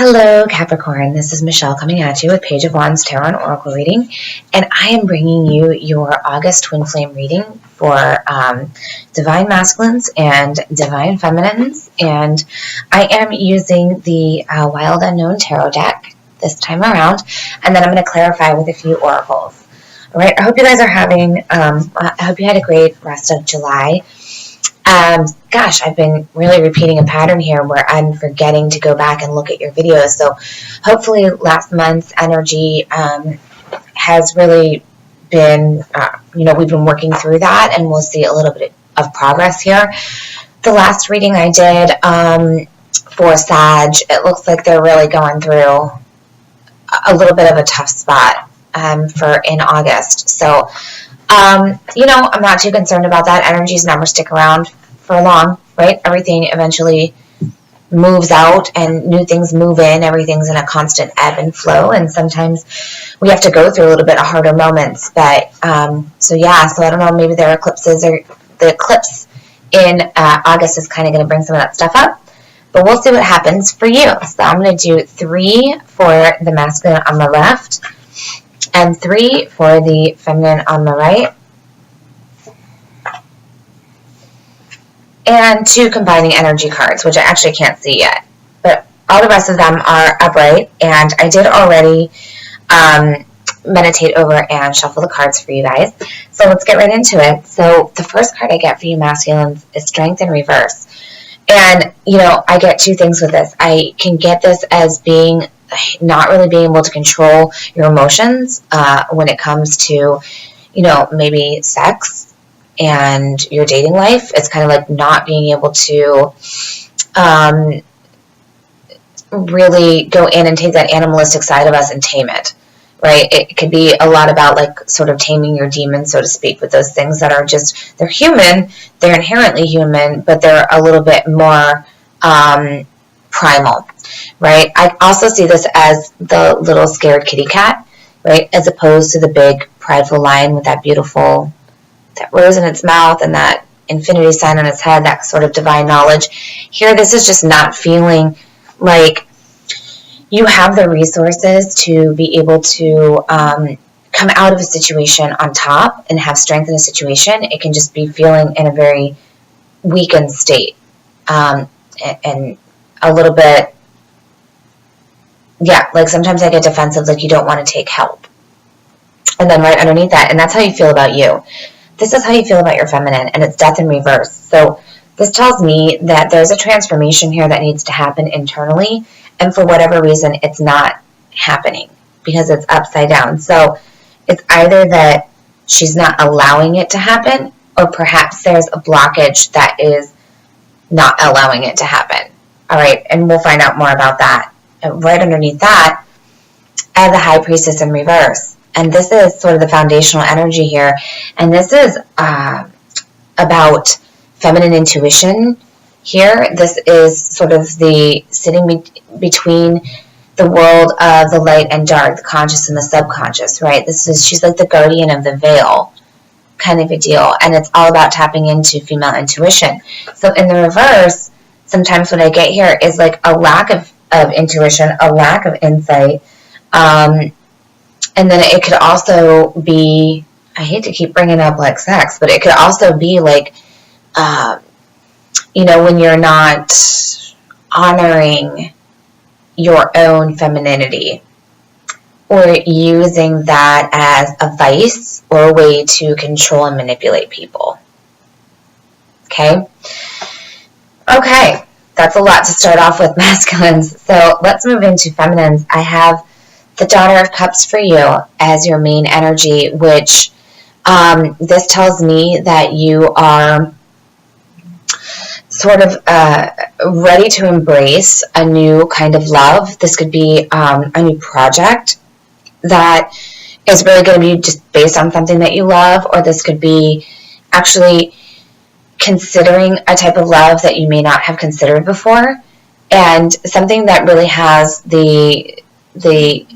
Hello, Capricorn. This is Michelle coming at you with Page of Wands Tarot and Oracle reading, and I am bringing you your August Twin Flame reading for Divine Masculines and Divine Feminines, and I am using the Wild Unknown Tarot deck this time around, and then I'm going to clarify with a few oracles. All right, I hope you guys are having, I hope you had a great rest of July. Gosh, I've been really repeating a pattern here where I'm forgetting to go back and look at your videos. So hopefully last month's energy has really been, we've been working through that, and we'll see a little bit of progress here. The last reading I did for Sag, it looks like they're really going through a little bit of a tough spot in August. So, I'm not too concerned about that. Energies never stick around for long, right? Everything eventually moves out and new things move in. Everything's in a constant ebb and flow, and sometimes we have to go through a little bit of harder moments. But so I don't know, maybe there are eclipses, or the eclipse in August is kind of going to bring some of that stuff up, but we'll see what happens for you. So I'm going to do 3 for the masculine on the left and 3 for the feminine on the right, and 2 combining energy cards, which I actually can't see yet, but all the rest of them are upright, and I did already meditate over and shuffle the cards for you guys. So let's get right into it. So the first card I get for you masculines is Strength in Reverse, and I get 2 things with this. I can get this as being not really being able to control your emotions when it comes to maybe sex and your dating life. It's kind of like not being able to really go in and take that animalistic side of us and tame it, right? It could be a lot about like sort of taming your demons, so to speak, with those things that are just, they're human, they're inherently human, but they're a little bit more primal, right? I also see this as the little scared kitty cat, right? As opposed to the big prideful lion with that beautiful, that rose in its mouth and that infinity sign on its head, that sort of divine knowledge. Here, this is just not feeling like you have the resources to be able to come out of a situation on top and have strength in a situation. It can just be feeling in a very weakened state, and a little bit, like sometimes I get defensive, like you don't want to take help. And then right underneath that, and that's how you feel about you. This is how you feel about your feminine, and it's Death in Reverse. So this tells me that there's a transformation here that needs to happen internally, and for whatever reason, it's not happening because it's upside down. So it's either that she's not allowing it to happen, or perhaps there's a blockage that is not allowing it to happen. All right, and we'll find out more about that. And right underneath that, I have the High Priestess in reverse. And this is sort of the foundational energy here. And this is about feminine intuition here. This is sort of the sitting between the world of the light and dark, the conscious and the subconscious, right? She's like the guardian of the veil kind of a deal. And it's all about tapping into female intuition. So in the reverse, sometimes what I get here is like a lack of intuition, a lack of insight. And then it could also be, I hate to keep bringing up like sex, but it could also be like, when you're not honoring your own femininity, or using that as a vice or a way to control and manipulate people. Okay, that's a lot to start off with, masculines. So let's move into feminines. I have the Daughter of Cups for you as your main energy, which this tells me that you are sort of ready to embrace a new kind of love. This could be a new project that is really going to be just based on something that you love, or this could be actually considering a type of love that you may not have considered before, and something that really has the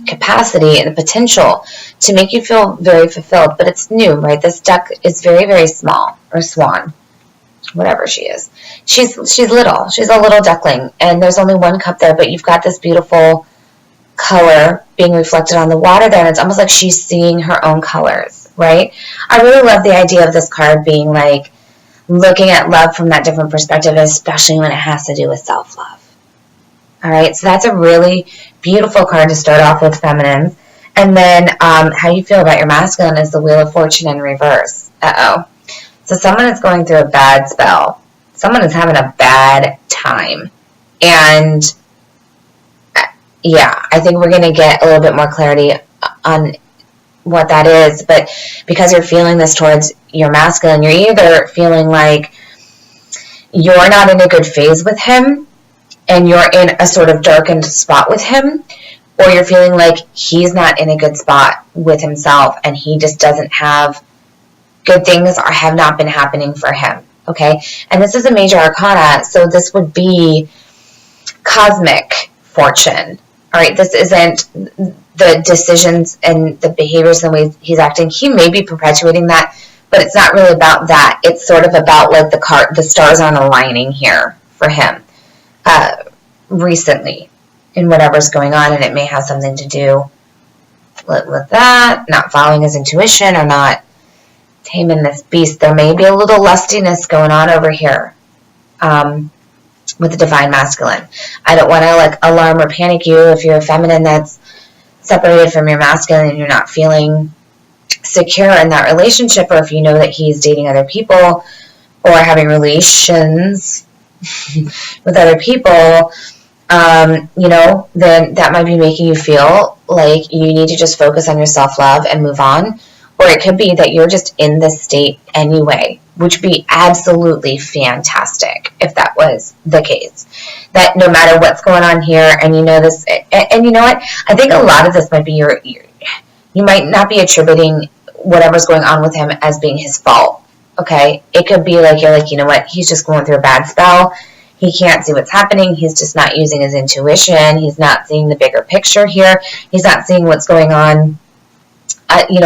capacity and the potential to make you feel very fulfilled, but it's new, right? This duck is very, very small, or swan. whatever she is. She's little. She's a little duckling, and there's only one cup there, but you've got this beautiful color being reflected on the water there, and it's almost like she's seeing her own colors, right? I really love the idea of this card being like looking at love from that different perspective, especially when it has to do with self-love. All right, so that's a really beautiful card to start off with, feminines. And then how you feel about your masculine is the Wheel of Fortune in reverse. Uh-oh. So someone is going through a bad spell. Someone is having a bad time. And yeah, I think we're going to get a little bit more clarity on what that is. But because you're feeling this towards your masculine, you're either feeling like you're not in a good phase with him and you're in a sort of darkened spot with him, or you're feeling like he's not in a good spot with himself and he just doesn't have good things or have not been happening for him. Okay? And this is a major arcana, so this would be cosmic fortune. All right, this isn't the decisions and the behaviors and the ways he's acting. He may be perpetuating that, but it's not really about that. It's sort of about like the stars aren't aligning here for him recently in whatever's going on, and it may have something to do with that, not following his intuition or not taming this beast. There may be a little lustiness going on over here with the divine masculine. I don't want to like alarm or panic you if you're a feminine that's separated from your masculine and you're not feeling secure in that relationship, or if you know that he's dating other people or having relations with other people, then that might be making you feel like you need to just focus on your self-love and move on. Or it could be that you're just in this state anyway, which would be absolutely fantastic if that was the case. That no matter what's going on here, and you know this, and you know what? I think a lot of this might be you might not be attributing whatever's going on with him as being his fault, okay? It could be like, you're like, you know what? He's just going through a bad spell. He can't see what's happening. He's just not using his intuition. He's not seeing the bigger picture here. He's not seeing what's going on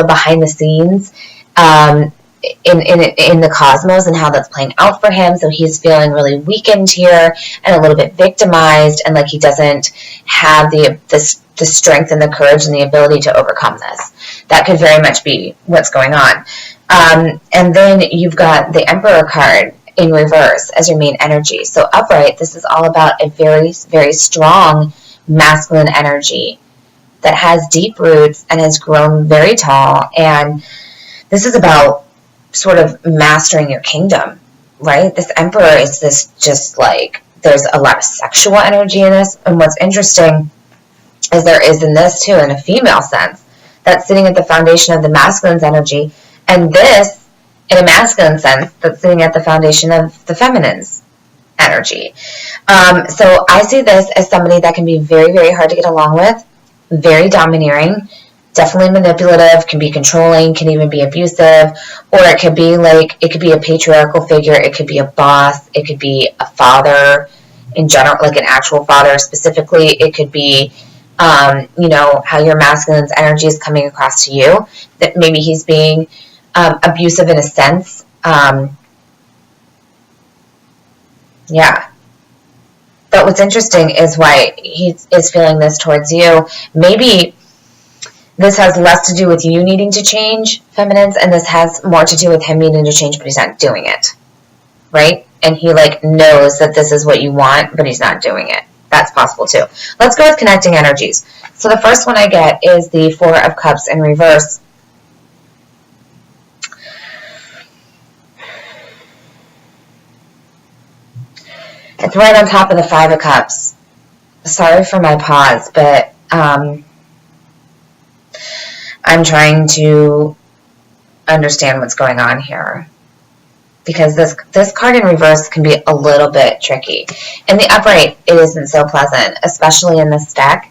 behind the scenes in the cosmos and how that's playing out for him. So he's feeling really weakened here and a little bit victimized, and like he doesn't have the strength and the courage and the ability to overcome this. That could very much be what's going on. And then you've got the Emperor card in reverse as your main energy. So upright, this is all about a very, very strong masculine energy that has deep roots and has grown very tall. And this is about sort of mastering your kingdom, right? This Emperor is this just like, there's a lot of sexual energy in this. And what's interesting is there is in this too, in a female sense, that's sitting at the foundation of the masculine's energy. And this, in a masculine sense, that's sitting at the foundation of the feminine's energy. So I see this as somebody that can be very, very hard to get along with, very domineering, definitely manipulative, can be controlling, can even be abusive, or it could be like, it could be a patriarchal figure, it could be a boss, it could be a father in general, like an actual father specifically, it could be, how your masculine's energy is coming across to you, that maybe he's being abusive in a sense. But what's interesting is why he is feeling this towards you. Maybe this has less to do with you needing to change, feminines, and this has more to do with him needing to change, but he's not doing it, right? And he knows that this is what you want, but he's not doing it. That's possible too. Let's go with connecting energies. So the first one I get is the Four of Cups in reverse. It's right on top of the Five of Cups. Sorry for my pause, but I'm trying to understand what's going on here. Because this card in reverse can be a little bit tricky. In the upright, it isn't so pleasant, especially in this deck.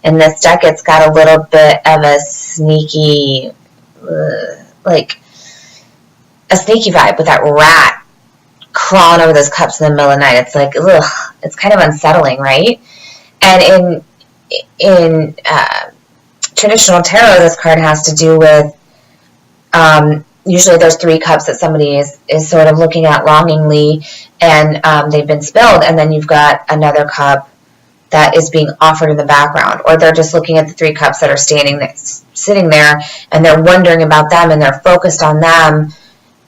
In this deck, it's got a little bit of a sneaky, a sneaky vibe with that rat crawling over those cups in the middle of the night. It's like, ugh, it's kind of unsettling, right? And in traditional tarot, this card has to do with usually there's 3 cups that somebody is sort of looking at longingly, and they've been spilled, and then you've got another cup that is being offered in the background, or they're just looking at the 3 cups that are sitting there, and they're wondering about them, and they're focused on them,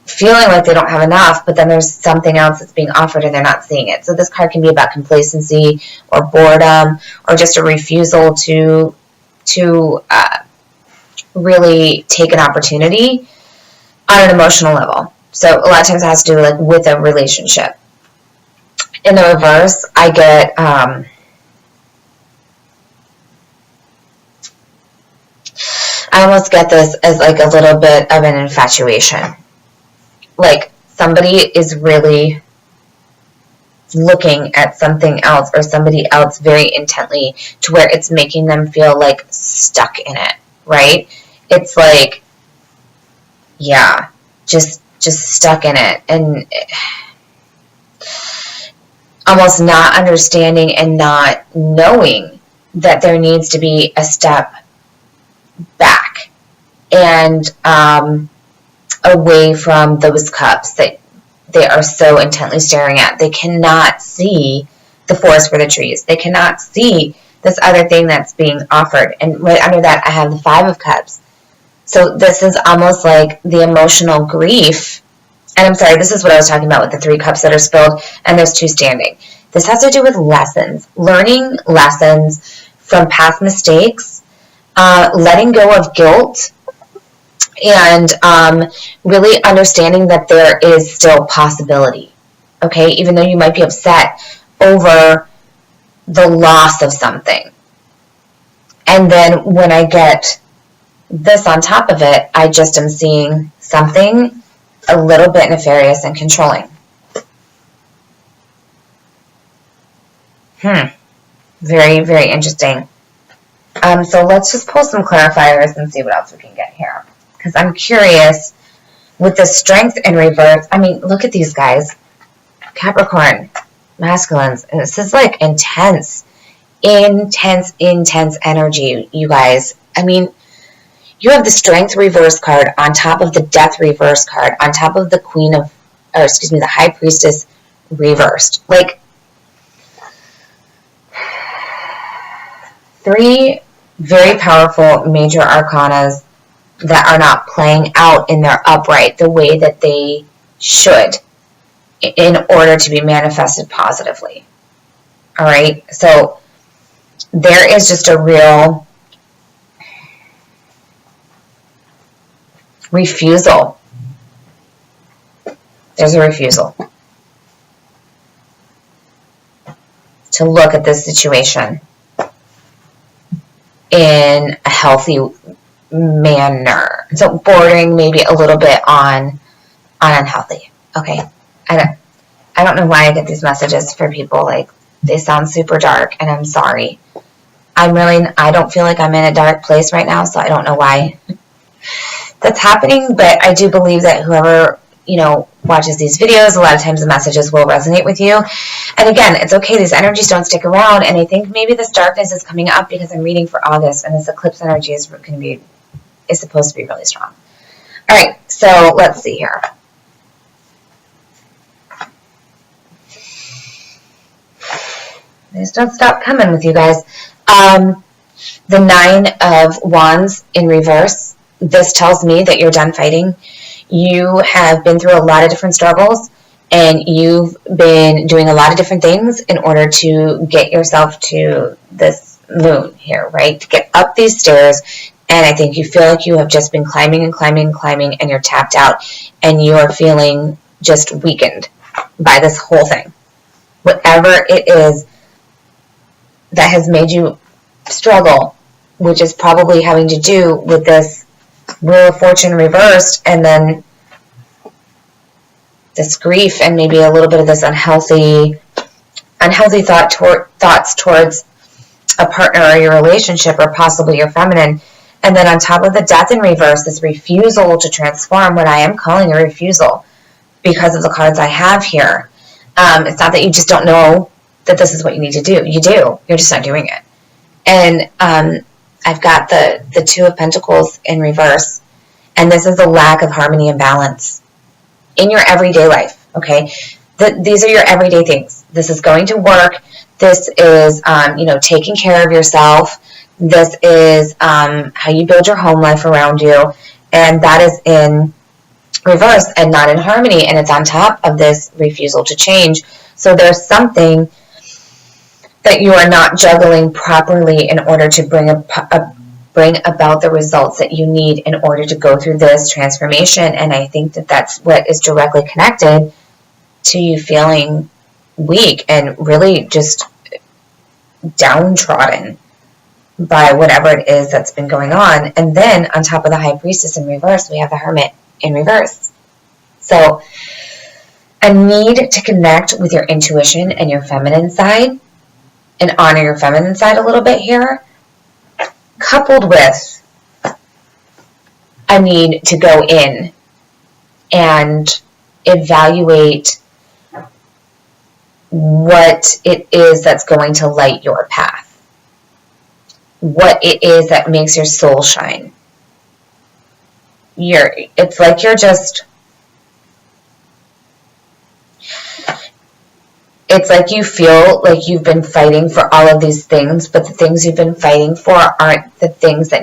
feeling like they don't have enough, but then there's something else that's being offered and they're not seeing it. So this card can be about complacency or boredom, or just a refusal to really take an opportunity on an emotional level. So a lot of times it has to do like with a relationship. In the reverse, I get I almost get this as like a little bit of an infatuation. Like somebody is really looking at something else or somebody else very intently to where it's making them feel like stuck in it, right? It's like, yeah, just stuck in it, and almost not understanding and not knowing that there needs to be a step back and away from those cups that they are so intently staring at. They cannot see the forest for the trees. They cannot see this other thing that's being offered. And right under that, I have the 5 of cups. So this is almost like the emotional grief. And I'm sorry, this is what I was talking about with the 3 cups that are spilled, and there's 2 standing. This has to do with lessons, learning lessons from past mistakes, letting go of guilt, and really understanding that there is still possibility, okay? Even though you might be upset over the loss of something. And then when I get this on top of it, I just am seeing something a little bit nefarious and controlling. Very, very interesting. So let's just pull some clarifiers and see what else we can get here. Because I'm curious, with the strength in reverse, I mean, look at these guys. Capricorn, masculines. And this is like intense energy, you guys. I mean, you have the strength reverse card on top of the death reverse card, on top of the the high priestess reversed. Like, 3 very powerful major arcanas that are not playing out in their upright the way that they should in order to be manifested positively. All right, so there is just a real refusal. There's a refusal to look at this situation in a healthy manner. So bordering maybe a little bit on unhealthy. Okay. I don't know why I get these messages for people, like they sound super dark, and I'm sorry. I don't feel like I'm in a dark place right now, so I don't know why that's happening, but I do believe that whoever, watches these videos, a lot of times the messages will resonate with you. And again, it's okay. These energies don't stick around, and I think maybe this darkness is coming up because I'm reading for August, and this eclipse energy is supposed to be really strong. All right, so let's see here. They just don't stop coming with you guys. The 9 of Wands in reverse. This tells me that you're done fighting. You have been through a lot of different struggles, and you've been doing a lot of different things in order to get yourself to this moon here, right? To get up these stairs, and I think you feel like you have just been climbing and climbing and climbing, and you're tapped out, and you are feeling just weakened by this whole thing. Whatever it is that has made you struggle, which is probably having to do with this Wheel of Fortune reversed, and then this grief, and maybe a little bit of this unhealthy thoughts towards a partner or your relationship, or possibly your feminine. And then on top of the death in reverse, this refusal to transform, what I am calling a refusal because of the cards I have here. It's not that you just don't know that this is what you need to do. You do. You're just not doing it. And I've got the 2 of Pentacles in reverse. And this is a lack of harmony and balance in your everyday life, okay? These are your everyday things. This is going to work. This is, taking care of yourself. This is how you build your home life around you. And that is in reverse and not in harmony. And it's on top of this refusal to change. So there's something that you are not juggling properly in order to bring about the results that you need in order to go through this transformation. And I think that that's what is directly connected to you feeling weak and really just downtrodden by whatever it is that's been going on. And then on top of the High Priestess in reverse, we have the Hermit in reverse. So a need to connect with your intuition and your feminine side and honor your feminine side a little bit here, coupled with a need to go in and evaluate what it is that's going to light your path, what it is that makes your soul shine. It's like you're just, it's like you feel like you've been fighting for all of these things, but the things you've been fighting for aren't the things that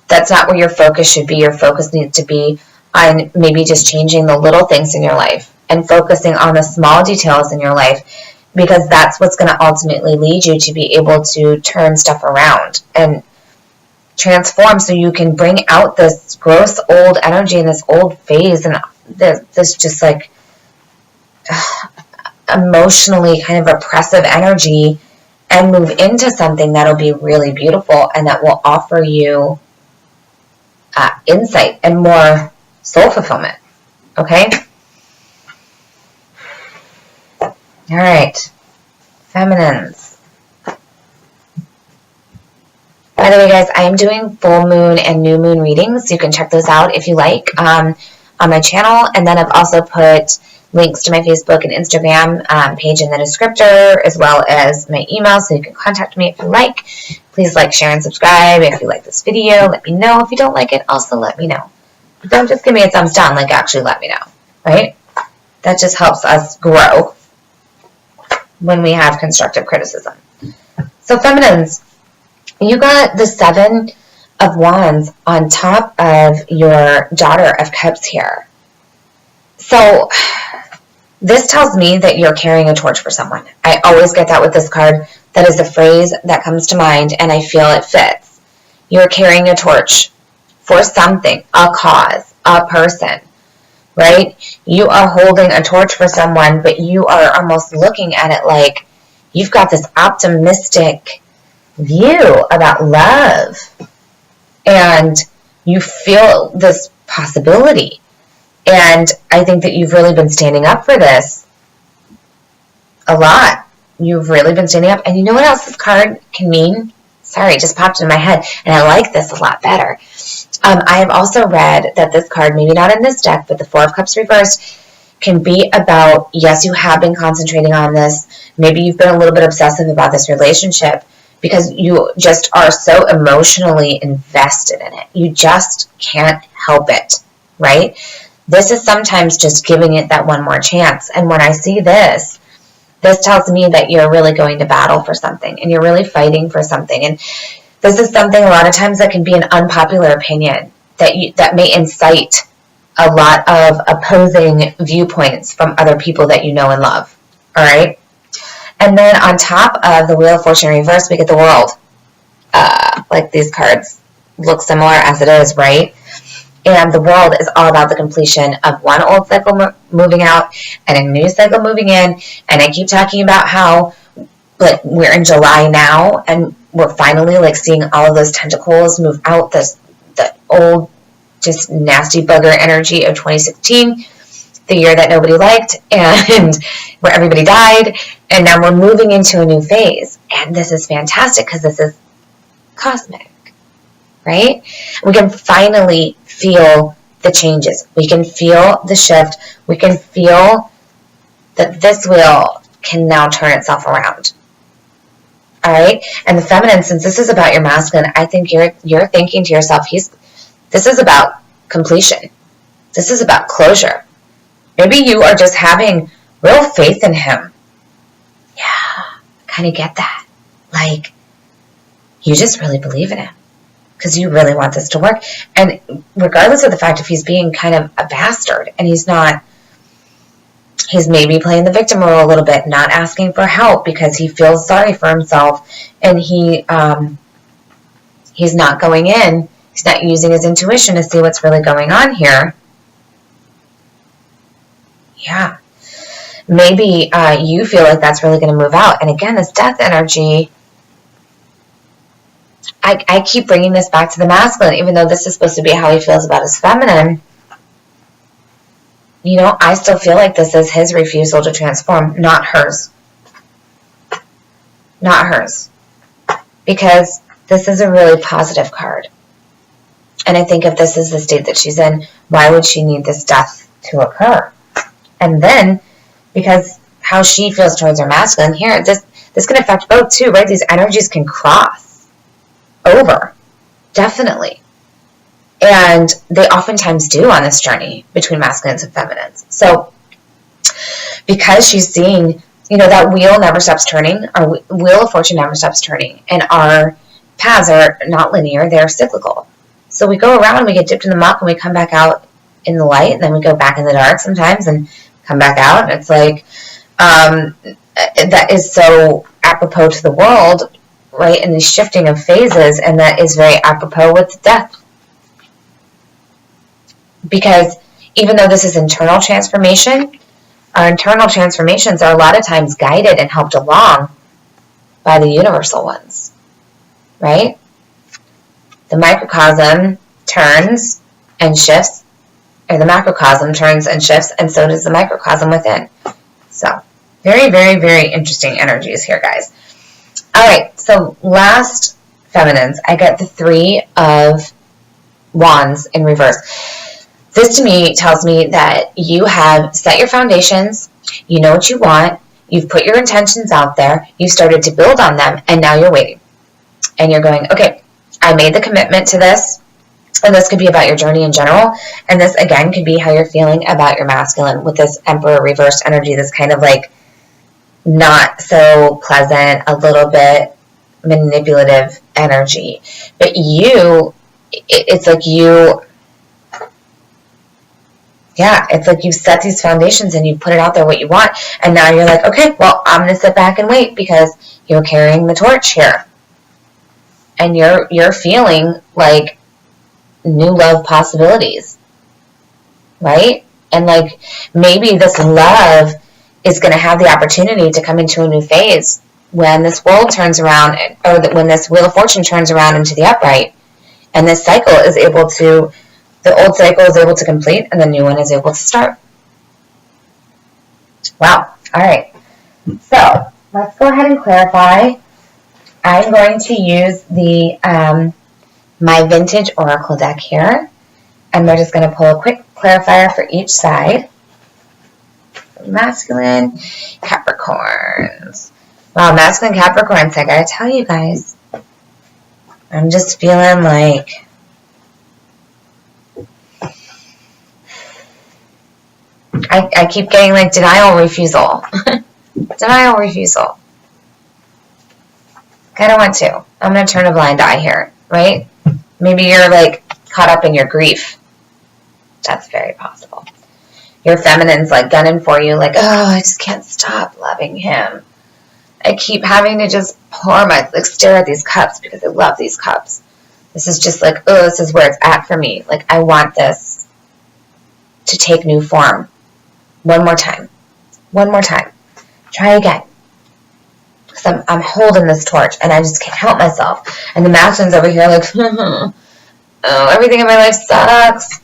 that's not where your focus should be. Your focus needs to be on maybe just changing the little things in your life and focusing on the small details in your life, because that's what's going to ultimately lead you to be able to turn stuff around and transform, so you can bring out this gross old energy and this old phase and this just like emotionally kind of oppressive energy, and move into something that'll be really beautiful and that will offer you insight and more soul fulfillment. Okay? All right. Feminines. By the way, guys, I am doing full moon and new moon readings. You can check those out if you like on my channel. And then I've also put links to my Facebook and Instagram page in the descriptor, as well as my email, so you can contact me if you like. Please like, share, and subscribe. If you like this video, let me know. If you don't like it, also let me know. Don't just give me a thumbs down, like actually let me know, right? That just helps us grow when we have constructive criticism. So feminines, you got the 7 of Wands on top of your Daughter of Cups here. So this tells me that you're carrying a torch for someone. I always get that with this card. That is the phrase that comes to mind, and I feel it fits. You're carrying a torch for something, a cause, a person, right? You are holding a torch for someone, but you are almost looking at it like you've got this optimistic view about love, and you feel this possibility. And I think that you've really been standing up for this a lot. You've really been standing up. And you know what else this card can mean? Sorry, it just popped in my head, and I like this a lot better. I have also read that this card, maybe not in this deck, but the 4 of Cups reversed, can be about, yes, you have been concentrating on this. Maybe you've been a little bit obsessive about this relationship because you just are so emotionally invested in it. You just can't help it, right? This is sometimes just giving it that one more chance. And when I see this tells me that you're really going to battle for something, and you're really fighting for something. And this is something a lot of times that can be an unpopular opinion that may incite a lot of opposing viewpoints from other people that you know and love. All right? And then on top of the Wheel of Fortune reverse, we get the World. Like these cards look similar as it is, right? And the World is all about the completion of one old cycle moving out and a new cycle moving in. And I keep talking about how like we're in July now, and we're finally like seeing all of those tentacles move out, the old just nasty bugger energy of 2016, the year that nobody liked and where everybody died. And now we're moving into a new phase. And this is fantastic because this is cosmic, right? We can finally feel the changes. We can feel the shift. We can feel that this wheel can now turn itself around. All right? And the feminine, since this is about your masculine, I think you're thinking to yourself, This is about completion. This is about closure. Maybe you are just having real faith in him. Yeah, I kind of get that. Like, you just really believe in him because you really want this to work. And regardless of the fact if he's being kind of a bastard and he's maybe playing the victim role a little bit, not asking for help because he feels sorry for himself, and he's not going in, he's not using his intuition to see what's really going on here. Yeah. Maybe you feel like that's really going to move out. And again, this death energy, I keep bringing this back to the masculine, even though this is supposed to be how he feels about his feminine. You know, I still feel like this is his refusal to transform, not hers. Not hers. Because this is a really positive card. And I think if this is the state that she's in, why would she need this death to occur? And then, because how she feels towards her masculine here, this can affect both too, right? These energies can cross over, definitely. And they oftentimes do on this journey between masculines and feminines. So, because she's seeing, you know, that wheel never stops turning, our wheel of fortune never stops turning, and our paths are not linear, they're cyclical. So we go around, we get dipped in the muck, and we come back out in the light, and then we go back in the dark sometimes and come back out. And it's like, that is so apropos to the world, right? And the shifting of phases, and that is very apropos with death. Because even though this is internal transformation, our internal transformations are a lot of times guided and helped along by the universal ones, right? The microcosm turns and shifts, or the macrocosm turns and shifts, and so does the microcosm within. So, very, very, very interesting energies here, guys. All right, so last feminines, I get the 3 of Wands in reverse. This to me tells me that you have set your foundations, you know what you want, you've put your intentions out there, you've started to build on them, and now you're waiting. And you're going, okay, I made the commitment to this, and this could be about your journey in general, and this again could be how you're feeling about your masculine with this Emperor reversed energy, this kind of like not so pleasant, a little bit manipulative energy. But it's like it's like you set these foundations and you put it out there what you want, and now you're like, okay, well, I'm going to sit back and wait because you're carrying the torch here. And you're feeling like new love possibilities, right? And like maybe this love is going to have the opportunity to come into a new phase when this world turns around, or when this wheel of fortune turns around into the upright, and this cycle is able to, the old cycle is able to complete, and the new one is able to start. Wow. All right. So let's go ahead and clarify. I'm going to use the my vintage oracle deck here, and we're just going to pull a quick clarifier for each side. Masculine Capricorns. Wow, masculine Capricorns, I gotta tell you guys, I'm just feeling like I keep getting like denial, refusal. Denial, refusal. I don't want to. I'm going to turn a blind eye here, right? Maybe you're like caught up in your grief. That's very possible. Your feminine's like gunning for you, like, oh, I just can't stop loving him. I keep having to just stare at these cups because I love these cups. This is just like, oh, this is where it's at for me. Like, I want this to take new form. One more time. One more time. Try again. Because I'm holding this torch and I just can't help myself. And the masculine's over here like, oh, everything in my life sucks.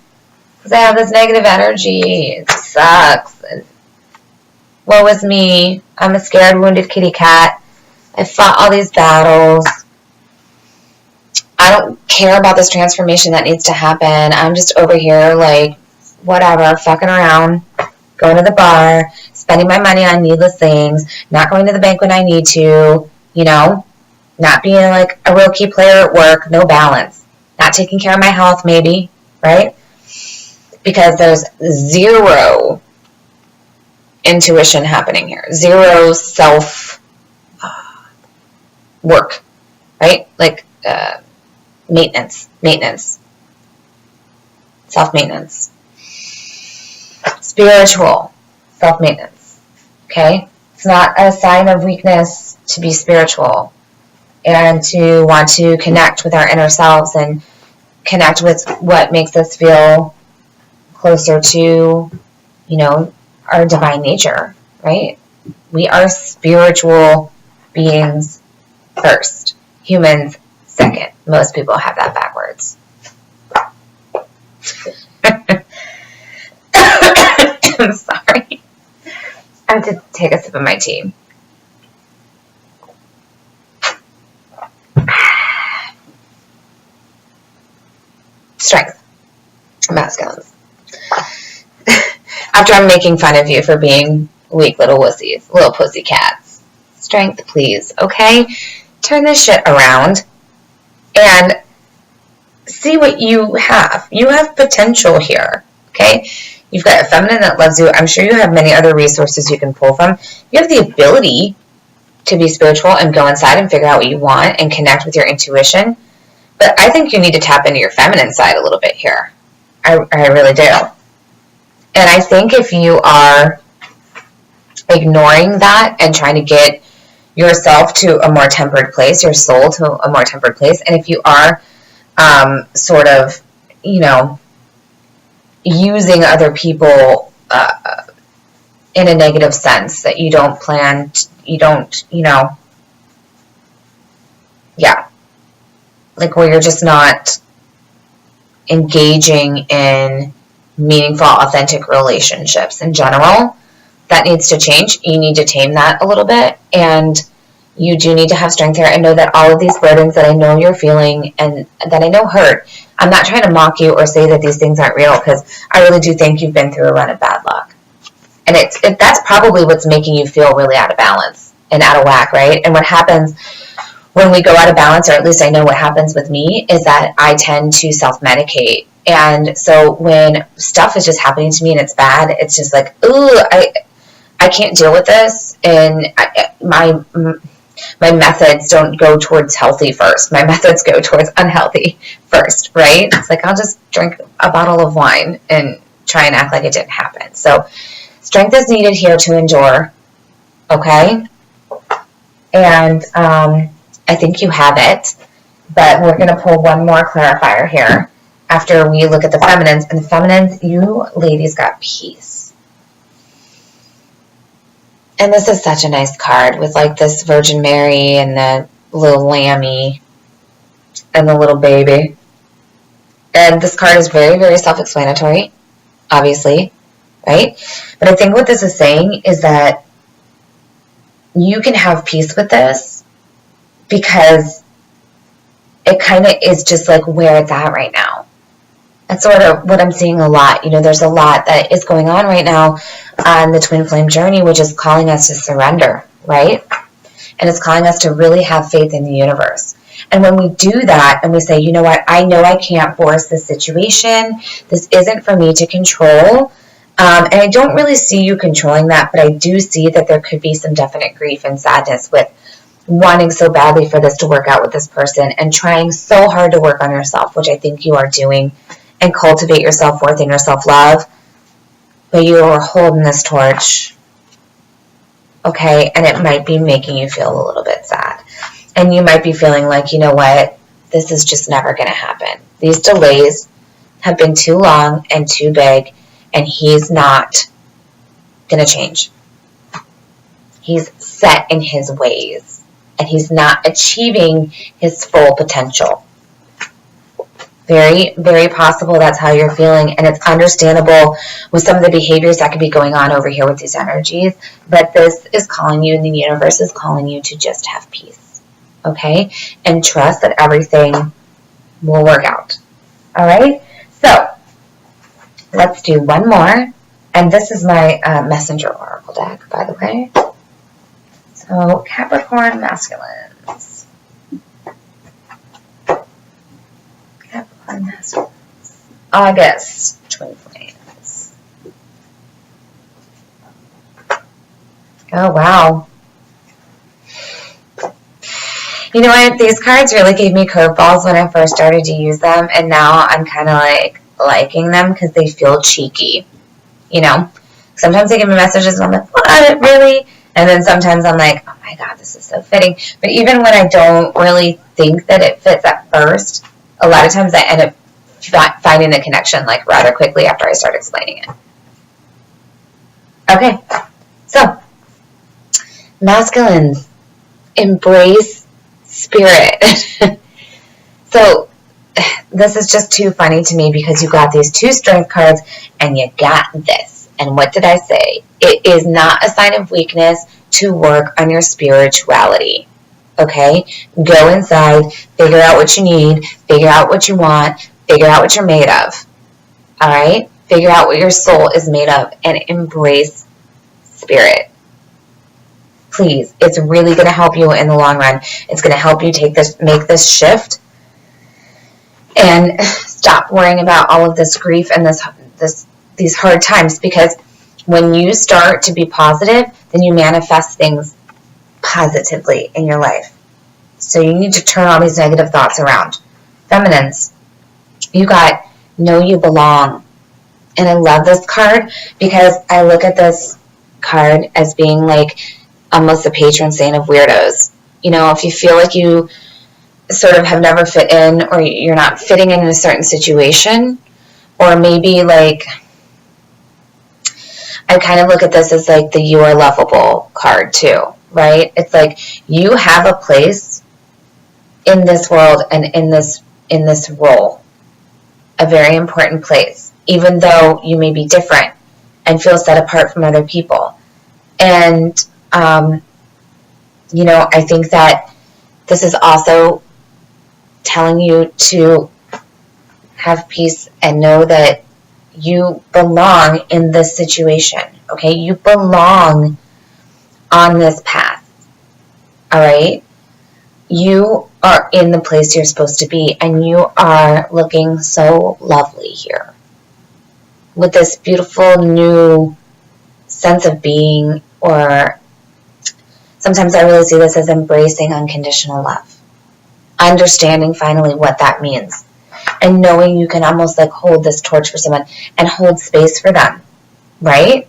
Because I have this negative energy. It sucks. And woe is me. I'm a scared, wounded kitty cat. I fought all these battles. I don't care about this transformation that needs to happen. I'm just over here like, whatever, fucking around, going to the bar, spending my money on needless things, not going to the bank when I need to, you know, not being like a real key player at work, no balance, not taking care of my health maybe, right? Because there's zero intuition happening here, zero self work, right? Like maintenance, self-maintenance, spiritual self-maintenance, okay? It's not a sign of weakness to be spiritual and to want to connect with our inner selves and connect with what makes us feel closer to, our divine nature, right? We are spiritual beings first, humans second. Most people have that backwards. I'm sorry. I have to take a sip of my tea. Strength. Masculines. After I'm making fun of you for being weak little wussies, little pussy cats. Strength, please, okay? Turn this shit around and see what you have. You have potential here, okay? You've got a feminine that loves you. I'm sure you have many other resources you can pull from. You have the ability to be spiritual and go inside and figure out what you want and connect with your intuition. But I think you need to tap into your feminine side a little bit here. I really do. And I think if you are ignoring that and trying to get yourself to a more tempered place, your soul to a more tempered place, and if you are sort of, using other people in a negative sense that you don't plan, like where you're just not engaging in meaningful, authentic relationships in general, that needs to change. You need to tame that a little bit, and you do need to have strength here and know that all of these burdens that I know you're feeling and that I know hurt, I'm not trying to mock you or say that these things aren't real, because I really do think you've been through a run of bad luck. And that's probably what's making you feel really out of balance and out of whack, right? And what happens when we go out of balance, or at least I know what happens with me, is that I tend to self-medicate. And so when stuff is just happening to me and it's bad, it's just like, ooh, I can't deal with this. And my methods don't go towards healthy first. My methods go towards unhealthy first, right? It's like, I'll just drink a bottle of wine and try and act like it didn't happen. So strength is needed here to endure, okay? And I think you have it, but we're going to pull one more clarifier here after we look at the feminines. And the feminines, you ladies got peace. And this is such a nice card with like this Virgin Mary and the little lammy and the little baby. And this card is very, very self-explanatory, obviously, right? But I think what this is saying is that you can have peace with this because it kind of is just like where it's at right now. That's sort of what I'm seeing a lot. There's a lot that is going on right now on the twin flame journey, which is calling us to surrender, right? And it's calling us to really have faith in the universe. And when we do that and we say, you know what, I know I can't force this situation. This isn't for me to control. And I don't really see you controlling that, but I do see that there could be some definite grief and sadness with wanting so badly for this to work out with this person and trying so hard to work on yourself, which I think you are doing, and cultivate your self-worth and your self-love. But you are holding this torch, okay? And it might be making you feel a little bit sad. And you might be feeling like, you know what, this is just never going to happen. These delays have been too long and too big, and he's not going to change. He's set in his ways, and he's not achieving his full potential. Very, very possible that's how you're feeling, and it's understandable with some of the behaviors that could be going on over here with these energies, but this is calling you, and the universe is calling you to just have peace, okay? And trust that everything will work out, all right? So, let's do one more, and this is my messenger oracle deck, by the way. So, Capricorn masculines. August twin flames. Oh, wow. You know what? These cards really gave me curveballs when I first started to use them, and now I'm kind of like liking them because they feel cheeky. You know? Sometimes they give me messages and I'm like, what? Really? And then sometimes I'm like, oh my God, this is so fitting. But even when I don't really think that it fits at first, a lot of times I end up finding the connection like rather quickly after I start explaining it. Okay, so masculines, embrace spirit. So this is just too funny to me because you got these 2 strength cards and you got this. And what did I say? It is not a sign of weakness to work on your spirituality. Okay? Go inside, figure out what you need, figure out what you want, figure out what you're made of. Alright? Figure out what your soul is made of and embrace spirit. Please. It's really going to help you in the long run. It's going to help you make this shift and stop worrying about all of this grief and these hard times, because when you start to be positive, then you manifest things positively in your life. So you need to turn all these negative thoughts around. Feminines, you got know you belong. And I love this card because I look at this card as being like almost a patron saint of weirdos. You know, if you feel like you sort of have never fit in, or you're not fitting in a certain situation, or maybe like, I kind of look at this as like the you are lovable card too, right? It's like you have a place in this world and in this role, a very important place, even though you may be different and feel set apart from other people. And, you know, I think that this is also telling you to have peace and know that you belong in this situation, okay? You belong on this path, all right? You are in the place you're supposed to be, and you are looking so lovely here with this beautiful new sense of being, or sometimes I really see this as embracing unconditional love, understanding finally what that means, and knowing you can almost like hold this torch for someone and hold space for them, right?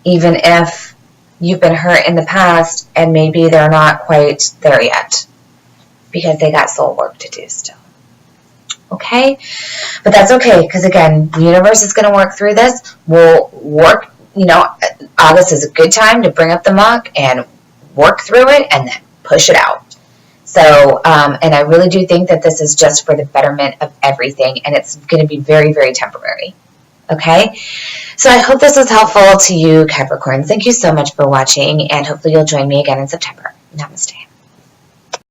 Even if you've been hurt in the past and maybe they're not quite there yet because they got soul work to do still. Okay? But that's okay, because again, the universe is going to work through this. We'll work, you know, August is a good time to bring up the muck and work through it and then push it out. So, and I really do think that this is just for the betterment of everything, and it's going to be very, very temporary. Okay? So I hope this was helpful to you, Capricorn. Thank you so much for watching, and hopefully you'll join me again in September. Namaste.